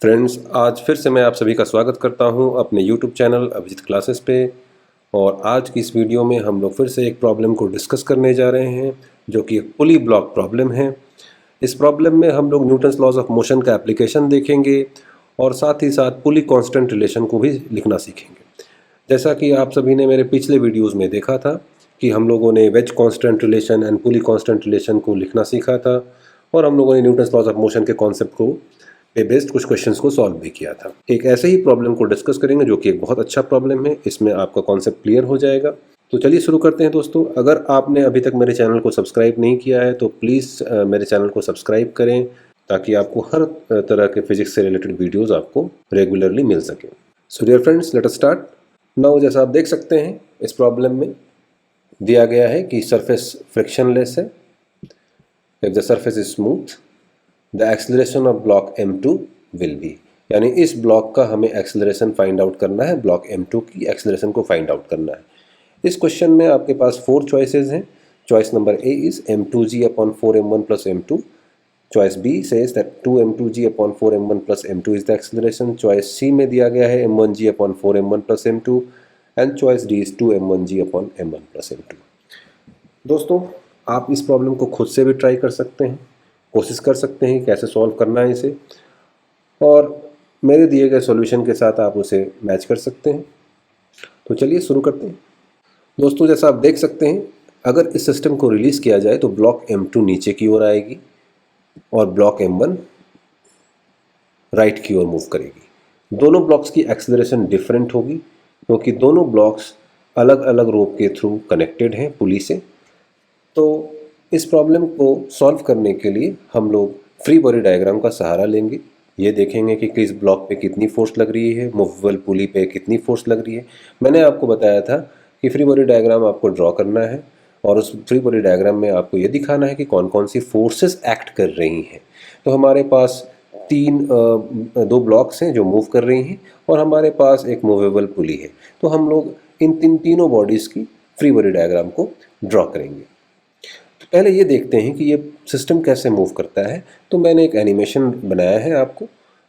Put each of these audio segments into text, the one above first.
Friends, आज फिर से मैं आप सभी का स्वागत करता हूं अपने YouTube चैनल अभिजीत क्लासेस पे। और आज की इस वीडियो में हम लोग फिर से एक प्रॉब्लम को डिस्कस करने जा रहे हैं जो कि एक पुली ब्लॉक प्रॉब्लम है। इस प्रॉब्लम में हम लोग न्यूटन्स लॉज ऑफ मोशन का एप्लीकेशन देखेंगे और साथ ही साथ पुली कांस्टेंट रिलेशन को भी लिखना सीखेंगे। जैसा कि आप सभी ने मेरे पिछले वीडियोज़ में देखा था कि हम लोगों ने wedge constant relation and pulley constant relation को लिखना सीखा था और हम लोगों ने न्यूटन्स लॉज ऑफ मोशन के कॉन्सेप्ट को पे बेस्ड कुछ क्वेश्चंस को सॉल्व भी किया था। एक ऐसे ही प्रॉब्लम को डिस्कस करेंगे जो कि एक बहुत अच्छा प्रॉब्लम है। इसमें आपका कॉन्सेप्ट क्लियर हो जाएगा। तो चलिए शुरू करते हैं दोस्तों। अगर आपने अभी तक मेरे चैनल को सब्सक्राइब नहीं किया है तो प्लीज़ मेरे चैनल को सब्सक्राइब करें ताकि आपको हर तरह के फिजिक्स से रिलेटेड वीडियोज़ आपको रेगुलरली मिल सके। So dear friends, let us start now. जैसा आप देख सकते हैं इस प्रॉब्लम में दिया गया है कि सरफेस फ्रिक्शनलेस है। If the surface is smooth the acceleration of block M2 will be, यानी इस ब्लॉक का हमें एक्सेलरेशन फाइंड आउट करना है, ब्लॉक M2 की एक्सेलरेशन को फाइंड आउट करना है। इस क्वेश्चन में आपके पास 4 चॉइसेस हैं। Choice number A is m2g upon 4m1 plus m2। Choice B says that 2m2g upon 4m1 plus m2 is the acceleration. Choice C में दिया गया है m1g upon 4m1 plus m2 and choice D is 2m1g upon m1 plus m2। दोस्तों, आप इस problem को खुद से भी ट्राई कर सकते हैं, कोशिश कर सकते हैं कैसे सॉल्व करना है इसे, और मेरे दिए गए सॉल्यूशन के साथ आप उसे मैच कर सकते हैं। तो चलिए शुरू करते हैं। दोस्तों, जैसा आप देख सकते हैं, अगर इस सिस्टम को रिलीज़ किया जाए तो ब्लॉक M2 नीचे की ओर आएगी और ब्लॉक M1 राइट की ओर मूव करेगी। दोनों ब्लॉक्स की एक्सेलरेशन डिफरेंट होगी क्योंकि दोनों ब्लॉक्स अलग अलग रोप के थ्रू कनेक्टेड हैं पुली से। तो इस प्रॉब्लम को सॉल्व करने के लिए हम लोग फ्री बॉडी डायग्राम का सहारा लेंगे। ये देखेंगे कि किस ब्लॉक पे कितनी फोर्स लग रही है, मूवेबल पुली पे कितनी फोर्स लग रही है। मैंने आपको बताया था कि फ्री बॉडी डायग्राम आपको ड्रॉ करना है और उस फ्री बॉडी डायग्राम में आपको ये दिखाना है कि कौन कौन सी फोर्सेस एक्ट कर रही हैं। तो हमारे पास दो ब्लॉक्स हैं जो मूव कर रही हैं और हमारे पास एक मूवेबल पुली है। तो हम लोग इन तीनों बॉडीज़ की फ्री बॉडी डायग्राम को ड्रॉ करेंगे। पहले ये देखते हैं कि ये सिस्टम कैसे मूव करता है। तो मैंने एक एनिमेशन बनाया है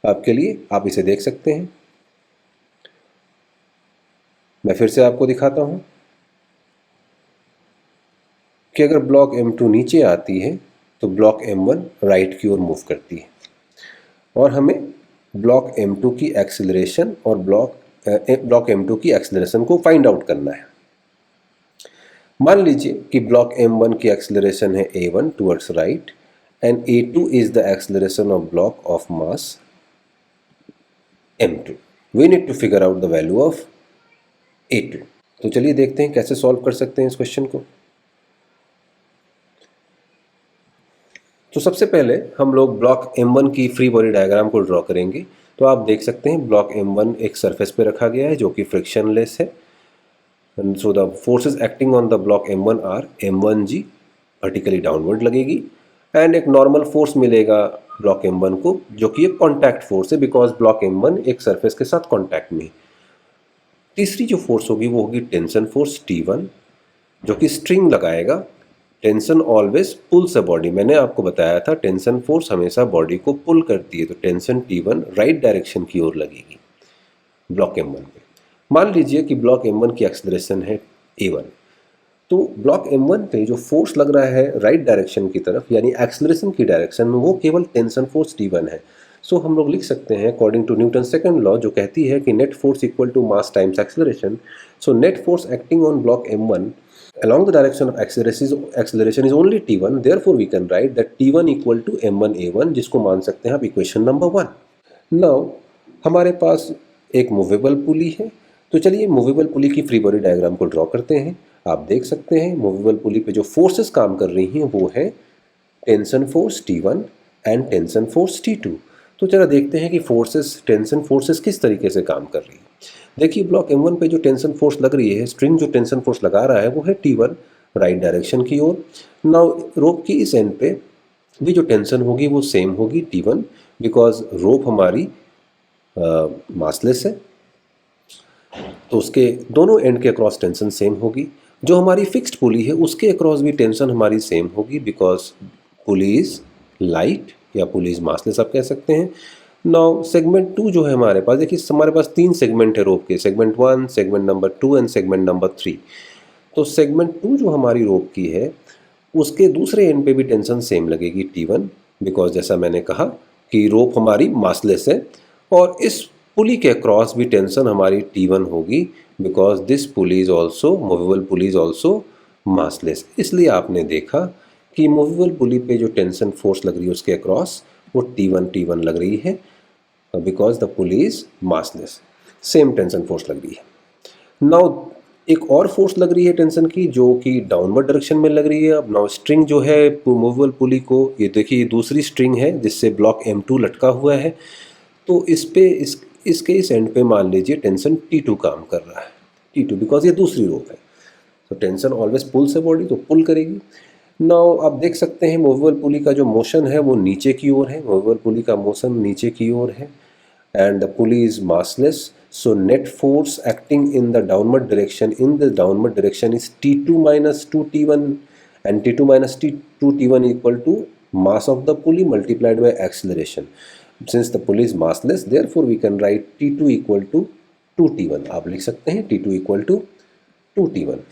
आपके लिए, आप इसे देख सकते हैं। मैं फिर से आपको दिखाता हूं कि अगर ब्लॉक M2 नीचे आती है तो ब्लॉक M1 राइट की ओर मूव करती है और हमें ब्लॉक M2 की एक्सेलरेशन और ब्लॉक M2 की एक्सेलरेशन को फाइंड आउट करना है। मान लीजिए कि ब्लॉक M1 की एक्सेलरेशन है A1 towards right and A2 is the acceleration of block of mass M2। We need to figure out the value of A2। तो चलिए देखते हैं कैसे सॉल्व कर सकते हैं इस क्वेश्चन को। तो सबसे पहले हम लोग ब्लॉक M1 की फ्री बॉडी डायग्राम को ड्रॉ करेंगे। तो आप देख सकते हैं ब्लॉक M1 एक सरफेस पे रखा गया है जो कि फ्रिक्शनलेस है। And so the forces acting on the block M1 are M1g vertically downward लगेगी एंड एक नॉर्मल फोर्स मिलेगा ब्लॉक M1 को जो कि एक कॉन्टैक्ट फोर्स है बिकॉज ब्लॉक M1 एक सरफेस के साथ कॉन्टैक्ट में। तीसरी जो फोर्स होगी वो होगी टेंशन फोर्स T1 जो कि स्ट्रिंग लगाएगा। Tension always pools a body. मैंने आपको बताया था टेंशन फोर्स हमेशा बॉडी को पुल करती है। तो टेंशन T1 राइट डायरेक्शन की ओर लगेगी ब्लॉक M1 पे। मान लीजिए कि ब्लॉक M1 की एक्सेलरेशन है A1। तो ब्लॉक M1 पे जो फोर्स लग रहा है राइट डायरेक्शन की तरफ यानी एक्सेलरेशन की डायरेक्शन में वो केवल टेंशन फोर्स T1 है। सो हम लोग लिख सकते हैं according to Newton second law जो कहती है कि net force equal to mass times acceleration. So net force acting on block M1 along the direction of acceleration is only T1, therefore we can write that T1 equal to M1A1 जिसको मान सकते हैं आप equation number 1। Now हमारे पास एक movable pulley है। तो चलिए मूवेबल पुली की फ्री बॉडी डायग्राम को ड्रॉ करते हैं। आप देख सकते हैं मूवेबल पुली पे जो फोर्सेस काम कर रही हैं वो है tension force T1 and tension force T2। तो चलो देखते हैं कि टेंशन फोर्सेस किस तरीके से काम कर रही है। देखिए ब्लॉक M1 पे जो टेंशन फोर्स लग रही है, स्ट्रिंग जो टेंशन फोर्स लगा रहा है वो है T1 राइट डायरेक्शन की ओर। नाउ रोप की इस एंड पे भी जो टेंशन होगी वो सेम होगी T1 बिकॉज रोप हमारी मासलेस है तो उसके दोनों एंड के अक्रॉस टेंशन सेम होगी। जो हमारी फिक्स्ड पुली है उसके अक्रॉस भी टेंशन हमारी सेम होगी बिकॉज पुली इज लाइट या पुली इज मासलेस आप कह सकते हैं। नाउ सेगमेंट 2 जो है हमारे पास, देखिए हमारे पास 3 सेगमेंट है रोप के, segment 1, segment number 2 and segment number 3। तो सेगमेंट 2 जो हमारी रोप की है उसके दूसरे एंड पे भी टेंशन सेम लगेगी T1, बिकॉज जैसा मैंने कहा कि रोप हमारी मासलेस है, और इस पुली के क्रॉस भी टेंशन हमारी T1 होगी, because this pulley is also movable pulley is also massless. इसलिए आपने देखा कि मूवेबल पुली पे जो टेंशन फोर्स लग रही है उसके अक्रॉस वो T1 लग रही है, because the pulley is massless, same tension force लग रही है। नाउ एक और फोर्स लग रही है टेंशन की जो कि डाउनवर्ड डायरेक्शन में लग रही है। अब नाउ स्ट्रिंग जो है मूवेबल पुली को, ये देखिए ये दूसरी स्ट्रिंग है जिससे ब्लॉक M2 लटका हुआ है, तो इस पे इसके इस एंड पे मान लीजिए टेंशन T2 काम कर रहा है, T2 बिकॉज ये दूसरी रोप है, तो टेंशन ऑलवेज पुल्स है बॉडी, तो पुल करेगी। नाउ आप देख सकते हैं मूवेबल पुली का जो मोशन है वो नीचे की ओर है, मूवेबल पुली का मोशन नीचे की ओर है, and the pulley is massless, so net force acting in the downward direction is T2 minus 2T1, and T2 minus 2T1 equal to mass of the pulley multiplied by acceleration. Since the pulley is massless, therefore we can write T2 equal to 2T1। आप लिख सकते हैं T2 equal to 2T1।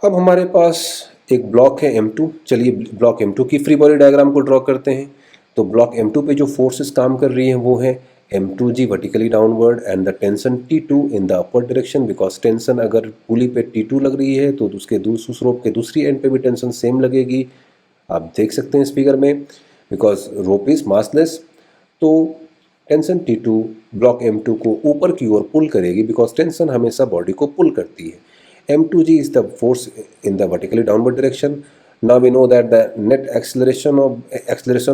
अब हमारे पास एक block है M2, चलिए block M2 की फ्री बॉडी डायग्राम को ड्रॉ करते हैं। तो ब्लॉक M2 पे जो फोर्सेस काम कर रही हैं वो है M2G vertically downward and the tension T2 in the upper direction, because tension अगर पुली पे T2 लग रही है तो उसके उस रोप के दूसरी एंड पे भी टेंशन सेम लगेगी। आप देख सकते हैं इस फिगर में, बिकॉज रोप इज मासलेस, तो टेंशन T2 ब्लॉक M2 को ऊपर की ओर पुल करेगी, बिकॉज टेंशन हमेशा बॉडी को पुल करती है। M2G is the force in the vertically downward direction. Now we know that the net acceleration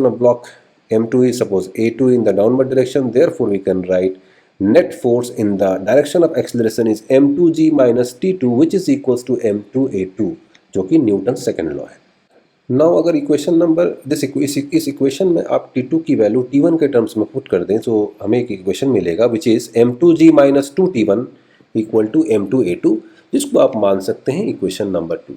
of block M2 is suppose A2 in the downward direction. Therefore, we can write net force in the direction of acceleration is M2G minus T2, which is equals to M2A2, जो कि Newton second law है। Now अगर equation number इस equation में आप T2 की value T1 के terms में पुट कर दें तो हमें एक इक्वेशन मिलेगा which is M2G minus 2T1 equal to M2A2, जिसको आप मान सकते हैं इक्वेशन नंबर 2।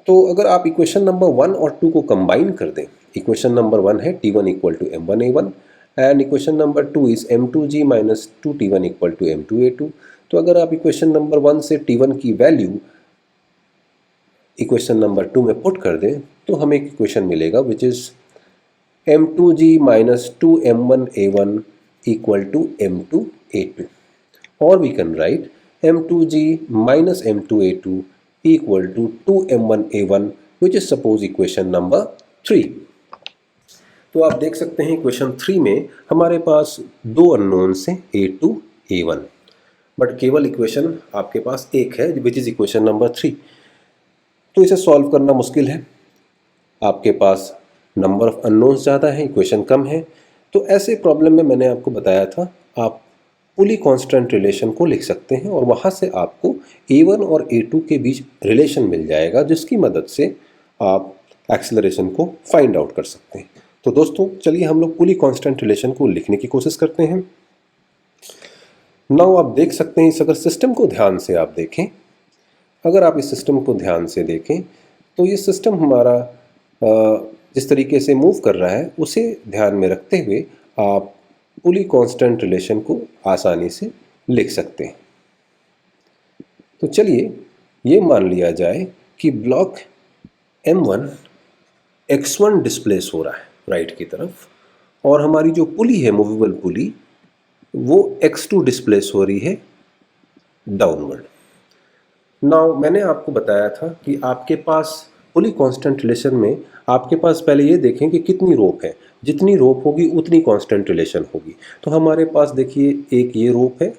तो अगर आप इक्वेशन नंबर 1 और 2 को कंबाइन कर दें, इक्वेशन नंबर 1 है T1 equal to M1A1 and equation number 2 is M2G minus 2T1 equal to M2A2। तो अगर आप इक्वेशन नंबर 1 से T1 की वैल्यू इक्वेशन नंबर 2 में पुट कर दें तो हमें एक इक्वेशन मिलेगा which is M2G minus 2M1A1 equal to M2A2, or we can write M2G minus M2A2 equal to 2M1A1, which is suppose equation number 3। तो आप देख सकते हैं इक्वेशन 3 में हमारे पास दो अननोन्स हैं A2 A1, बट केवल इक्वेशन आपके पास एक है विच इज इक्वेशन नंबर 3। तो इसे सॉल्व करना मुश्किल है, आपके पास नंबर ऑफ अननोन्स ज़्यादा है, इक्वेशन कम है। तो ऐसे प्रॉब्लम में मैंने आपको बताया था आप पुली कांस्टेंट रिलेशन को लिख सकते हैं और वहाँ से आपको A1 और A2 के बीच रिलेशन मिल जाएगा, जिसकी मदद से आप एक्सेलरेशन को फाइंड आउट कर सकते हैं। तो दोस्तों चलिए हम लोग पुली कांस्टेंट रिलेशन को लिखने की कोशिश करते हैं। नाउ आप देख सकते हैं इस अगर सिस्टम को ध्यान से आप देखें, अगर आप इस सिस्टम को ध्यान से देखें तो ये सिस्टम हमारा जिस तरीके से मूव कर रहा है उसे ध्यान में रखते हुए आप पुली कांस्टेंट रिलेशन को आसानी से लिख सकते हैं। तो चलिए ये मान लिया जाए कि ब्लॉक M1 x1 डिस्प्लेस हो रहा है राइट की तरफ, और हमारी जो पुली है मूवेबल पुली वो x2 डिस्प्लेस हो रही है डाउनवर्ड। नाउ मैंने आपको बताया था कि आपके पास पुली कांस्टेंट रिलेशन में आपके पास पहले ये देखें कि कितनी रोप है, जितनी रोप होगी उतनी कांस्टेंट रिलेशन होगी। तो हमारे पास देखिए एक ये रोप है,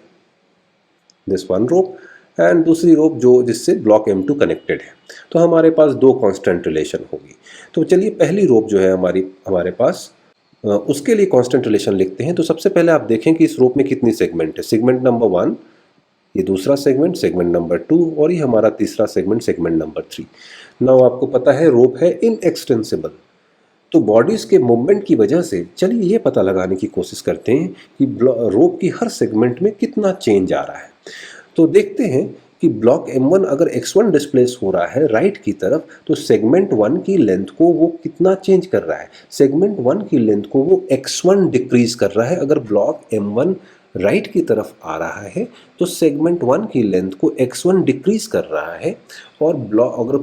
दिस वन रोप, एंड दूसरी रोप जो जिससे ब्लॉक M2 कनेक्टेड है, तो हमारे पास दो कांस्टेंट रिलेशन होगी। तो चलिए पहली रोप जो है हमारे पास उसके लिए कांस्टेंट रिलेशन लिखते हैं। तो सबसे पहले आप देखें कि इस रोप में कितनी सेगमेंट है, सेगमेंट नंबर 1, ये दूसरा सेगमेंट सेगमेंट नंबर 2, और ये हमारा तीसरा सेगमेंट सेगमेंट नंबर 3। नाउ आपको पता है रोप है इनएक्सटेंसिबल, तो बॉडीज़ के मूवमेंट की वजह से चलिए ये पता लगाने की कोशिश करते हैं कि रोप की हर सेगमेंट में कितना चेंज आ रहा है। तो देखते हैं कि ब्लॉक M1 अगर x1 डिस्प्लेस हो रहा है राइट की तरफ, तो सेगमेंट 1 की लेंथ को वो कितना चेंज कर रहा है? सेगमेंट 1 की लेंथ को वो x1 डिक्रीज कर रहा है। अगर ब्लॉक M1 राइट की तरफ आ रहा है तो सेगमेंट 1 की लेंथ को x1 डिक्रीज कर रहा है। और ब्लॉक अगर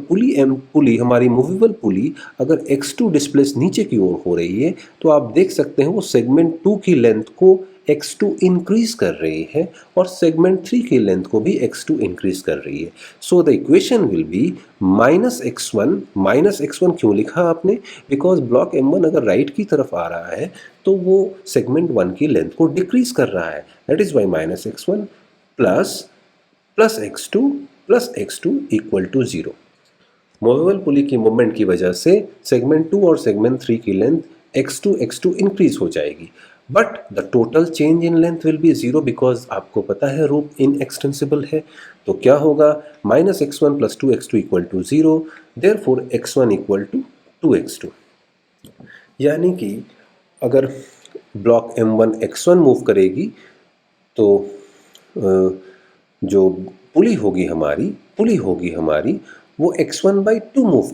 पुली हमारी मूवेबल पुली अगर x2 डिस्प्लेस नीचे की ओर हो रही है, तो आप देख सकते हैं वो सेगमेंट 2 की लेंथ को x2 इंक्रीज कर रही है और सेगमेंट 3 की लेंथ को भी x2 इंक्रीज कर रही है। So the equation will be -x1। -x1 क्यों लिखा आपने? बिकॉज ब्लॉक M1 अगर राइट की तरफ आ रहा है तो वो सेगमेंट 1 की लेंथ को डिक्रीज कर रहा है। That is why -x1 plus x2 equal to 0। Movable pulley की मूवमेंट की वजह से सेगमेंट 2 और सेगमेंट 3 की लेंथ x2 इंक्रीज हो जाएगी, but the total change in length will be 0 because आपको पता है रोप इनएक्सटेंसिबल है। तो क्या होगा? -x1 + 2x2 equal to 0, therefore x1 equal to 2x2। यानी कि अगर ब्लॉक M1 x1 मूव करेगी तो जो पुली होगी हमारी वो x1/2 मूव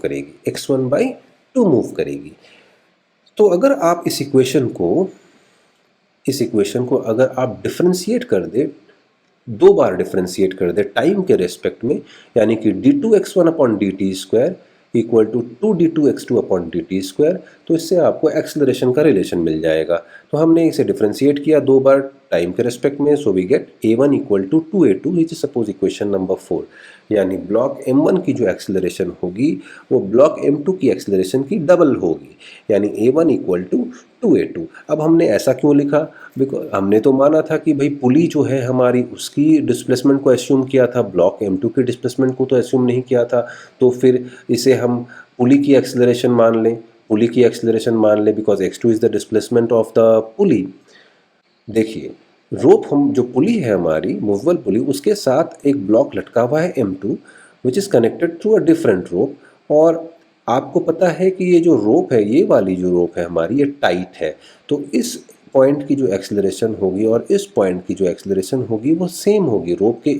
करेगी। तो अगर आप इस इक्वेशन को अगर आप डिफरेंशिएट कर दे, 2 बार डिफरेंशिएट कर दे टाइम के रेस्पेक्ट में, यानी कि d2x1/dt² इक्वल टू 2d2x2/dt², तो इससे आपको एक्सेलरेशन का रिलेशन मिल जाएगा। तो हमने इसे डिफरेंशिएट किया 2 बार टाइम के रेस्पेक्ट में, so we get a1 equal to 2a2 which is suppose equation number 4। यानी ब्लॉक M1 की जो एक्सेलरेशन होगी वो ब्लॉक M2 की एक्सेलरेशन की डबल होगी, यानी a1 इक्वल टू 2a2। अब हमने ऐसा क्यों लिखा? बिकॉज हमने तो माना था कि भाई पुली जो है हमारी उसकी डिस्प्लेसमेंट को एस्यूम किया था, ब्लॉक M2 की डिस्प्लेसमेंट को तो एस्यूम नहीं किया था। तो फिर इसे हम पुली की एक्सेलरेशन मान लें because x2 is the displacement of the पुली। देखिए रोप हम जो पुली है हमारी मूवेबल पुली, उसके साथ एक ब्लॉक लटका हुआ है M2 which is connected through a different rope. और आपको पता है कि ये जो रोप है, ये वाली जो रोप है हमारी, ये टाइट है। तो इस पॉइंट की जो एक्सेलरेशन होगी और इस पॉइंट की जो एक्सेलरेशन होगी वो सेम होगी। रोप के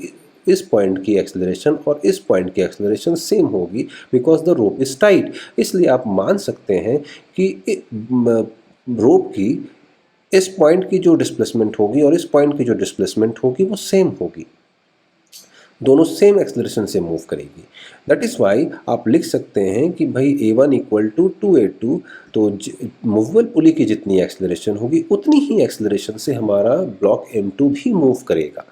इस पॉइंट की एक्सेलरेशन और इस पॉइंट की एक्सेलरेशन सेम होगी because the rope is tight. इसलिए आप मान सकते हैं कि रोप की इस पॉइंट की जो डिस्प्लेसमेंट होगी और इस पॉइंट की जो डिस्प्लेसमेंट होगी वो सेम होगी, दोनों सेम एक्सेलरेशन से मूव करेगी। दैट इज़ वाई आप लिख सकते हैं कि भाई a1 इक्वल टू 2a2। तो मूवेबल पुली की जितनी एक्सेलरेशन होगी उतनी ही एक्सेलरेशन से हमारा ब्लॉक M2 भी मूव करेगा।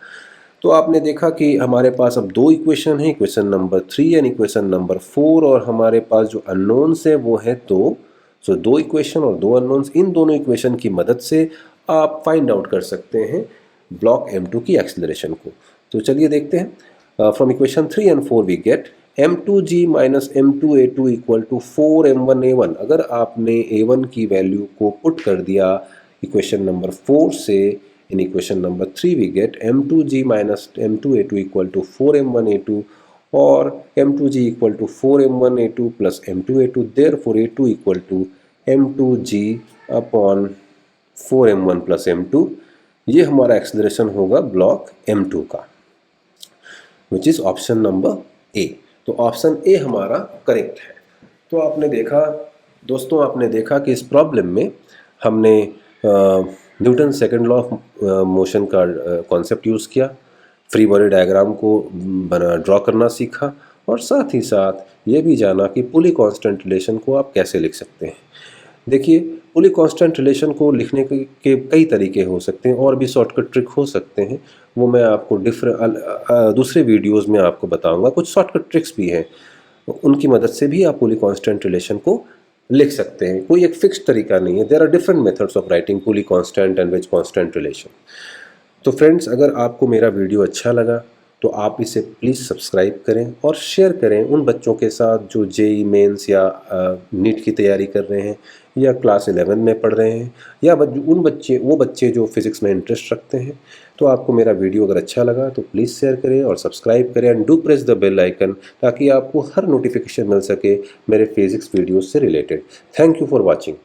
तो आपने देखा कि हमारे पास अब 2 इक्वेशन हैं, equation number 3 and equation number 4, और हमारे पास जो अननोन्स है वो है 2। सो 2 इक्वेशन और 2 अननोन्स, इन दोनों इक्वेशन की मदद से आप फाइंड आउट कर सकते हैं ब्लॉक M2 की एक्सेलरेशन को। तो चलिए देखते हैं। From equation 3 and 4 we get m2g minus m2a2 equal to 4m1a1। अगर आपने a1 की वैल्यू को पुट कर दिया इक्वेशन नंबर 4 से, in equation number 3 we get m2g minus m2a2 equal to 4m1a2 और m2g equal to 4m1a2 plus m2a2, therefore a2 equal to m2g upon 4m1 plus m2। ये हमारा acceleration होगा block M2 का, which is option number A. तो option ए हमारा correct है। तो आपने देखा कि इस प्रॉब्लम में हमने Newton second law of motion का कॉन्सेप्ट यूज़ किया, फ्री बॉडी डायग्राम को ड्रॉ करना सीखा, और साथ ही साथ ये भी जाना कि पुली कांस्टेंट रिलेशन को आप कैसे लिख सकते हैं। देखिए पुली कांस्टेंट रिलेशन को लिखने के कई तरीके हो सकते हैं, और भी शॉर्टकट ट्रिक हो सकते हैं, वो मैं आपको दूसरे वीडियोस में आपको बताऊंगा। कुछ शॉर्टकट ट्रिक्स भी हैं, उनकी मदद से भी आप पुली कांस्टेंट रिलेशन को लिख सकते हैं। कोई एक फिक्स तरीका नहीं है, there are different methods of writing pulley constant and wedge constant relation. तो फ्रेंड्स, अगर आपको मेरा वीडियो अच्छा लगा तो आप इसे प्लीज़ सब्सक्राइब करें और शेयर करें उन बच्चों के साथ जो जेईई मेंस या नीट की तैयारी कर रहे हैं, या क्लास 11 में पढ़ रहे हैं, या वो बच्चे जो फिज़िक्स में इंटरेस्ट रखते हैं। तो आपको मेरा वीडियो अगर अच्छा लगा तो प्लीज़ शेयर करें और सब्सक्राइब करें and do press the bell icon, ताकि आपको हर नोटिफिकेशन मिल सके मेरे फिज़िक्स वीडियोज़ से related. Thank you for watching.